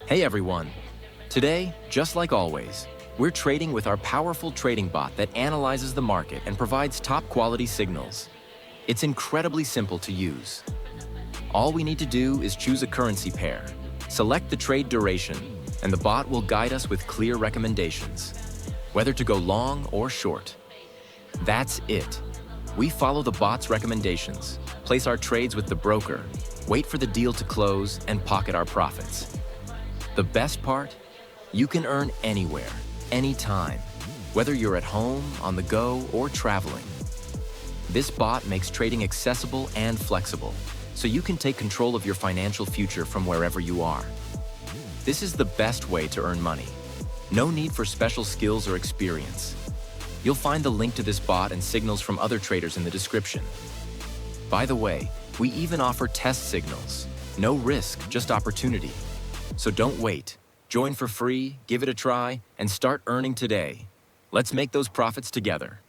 Hey everyone! Today, just like always, we're trading with our powerful trading bot that analyzes the market and provides top-quality signals. It's incredibly simple to use. All we need to do is choose a currency pair, select the trade duration, and the bot will guide us with clear recommendations, whether to go long or short. That's it. We follow the bot's recommendations, place our trades with the broker, wait for the deal to close, and pocket our profits. The best part? You can earn anywhere, anytime, whether you're at home, on the go, or traveling. This bot makes trading accessible and flexible, so you can take control of your financial future from wherever you are. This is the best way to earn money. No need for special skills or experience. You'll find the link to this bot and signals from other traders in the description. By the way, we even offer test signals. No risk, just opportunity. So don't wait. Join for free, give it a try, and start earning today. Let's make those profits together.